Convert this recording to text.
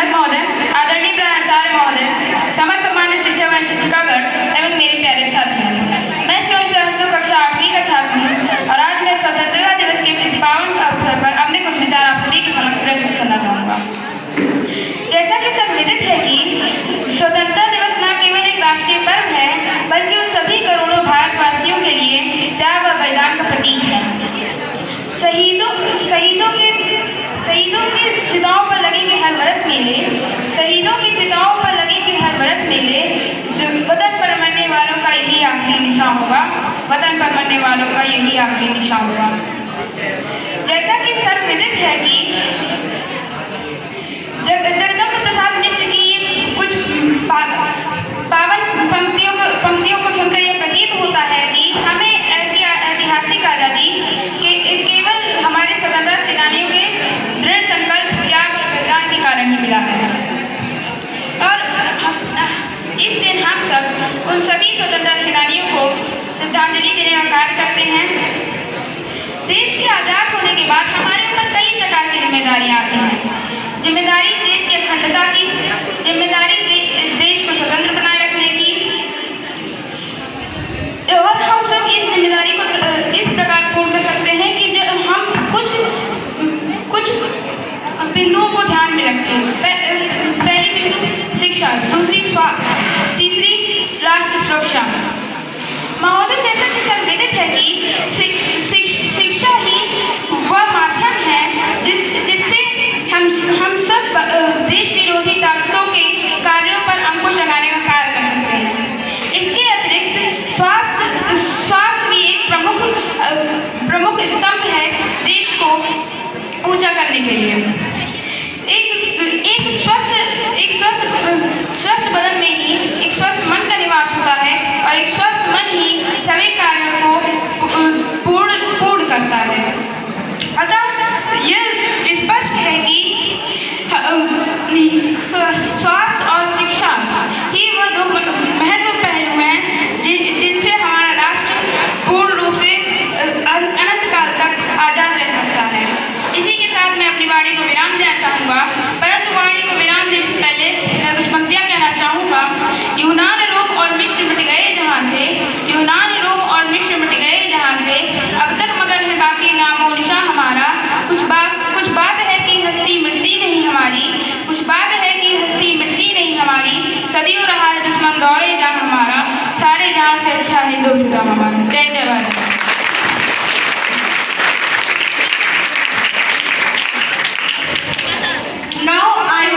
अध्यक्ष महोदय, आदरणीय प्राचार्य महोदय, समस्त सम्मानित शिक्षक एवं शिक्षिकागण एवं मेरे प्यारे साथियों, मैं शिवम श्रीवास्तव कक्षा 8वीं का छात्र हूँ और आज मैं स्वतंत्रता दिवस के इस पावन अवसर पर अपने कुछ विचार आप सभी के समक्ष व्यक्त करना चाहूँगा। जैसा कि सब विदित है कि स्वतंत्रता दिवस न केवल एक राष्ट्रीय पर्व है, बल्कि उन सभी करोड़ों भारतवासियों के लिए त्याग और बलिदान का प्रतीक है। शहीदों की चिताओं पर लगेंगे हर बरस मेले, शहीदों की चिताओं पर लगेंगे हर बरस मेले, वतन पर मरने वालों का यही आखिरी निशान होगा, वतन पर मरने वालों का यही आखिरी निशान होगा। जैसा कि सब विदित है कि जगदम्ब प्रसाद मिश्र की कुछ पावन पंक्तियों को सुनकर यह प्रतीत होता है कि हमें ऐसी ऐतिहासिक आज़ादी केवल हमारे स्वतंत्रता सेनानियों के दृढ़ संकल्प, त्याग और बलिदान के कारण ही मिला है। और इस दिन हम सब उन सभी स्वतंत्रता सेनानियों को श्रद्धांजलि देने का कार्य करते हैं। देश के आज़ाद होने के बाद हमारे ऊपर कई प्रकार की जिम्मेदारियाँ आती हैं। जिम्मेदारी देश की अखंडता की, जिम्मेदारी देश को स्वतंत्र बनाए रखने की, और हम सब इस जिम्मेदारी को इस प्रकार पूर्ण कर सकते हैं कि जब हम कुछ बिंदुओं को ध्यान में रखें। पहली बिंदु शिक्षा, दूसरी स्वास्थ्य, तीसरी राष्ट्र सुरक्षा। महोदय, जैसा कि सब विदित है कि शिक्षा ही वह माध्यम है जिससे हम सब देश विरोधी ताकतों के कार्यों पर अंकुश लगाने का कार्य कर सकते हैं। इसके अतिरिक्त स्वास्थ्य भी एक प्रमुख स्तंभ है देश को ऊंचा करने के लिए। एक स्वस्थ बदन में ही एक स्वस्थ मन का निवास होता है और एक स्वस्थ मन ही सभी कार्यों को पूर्ण करता है। अतः यह स्पष्ट है कि स्वास्थ्य और शिक्षा ही वह दो महत्वपूर्ण पहलू हैं जिनसे हमारा राष्ट्र पूर्ण रूप से अनंत काल तक आज़ाद रह सकता है। इसी के साथ मैं अपनी वाणी को विराम देना चाहूँगा, परंतु वाणी को विराम देने से पहले मैं कुछ पंक्तियाँ कहना चाहूँगा। यूनान, रोम और मिस्र मिट गए जहाँ से, यूनान, रोम और मिस्र मिट गए जहाँ से, अब तक मगर है बाकी नामो निशां हमारा। कुछ बात है कि हस्ती मिटती नहीं हमारी, कुछ बात है कि हस्ती मिटती नहीं हमारी, सदियों रहा है दुश्मन दौरे जहाँ हमारा, सारे जहाँ से अच्छा हिंदुस्तान हमारा। जय जय भारत।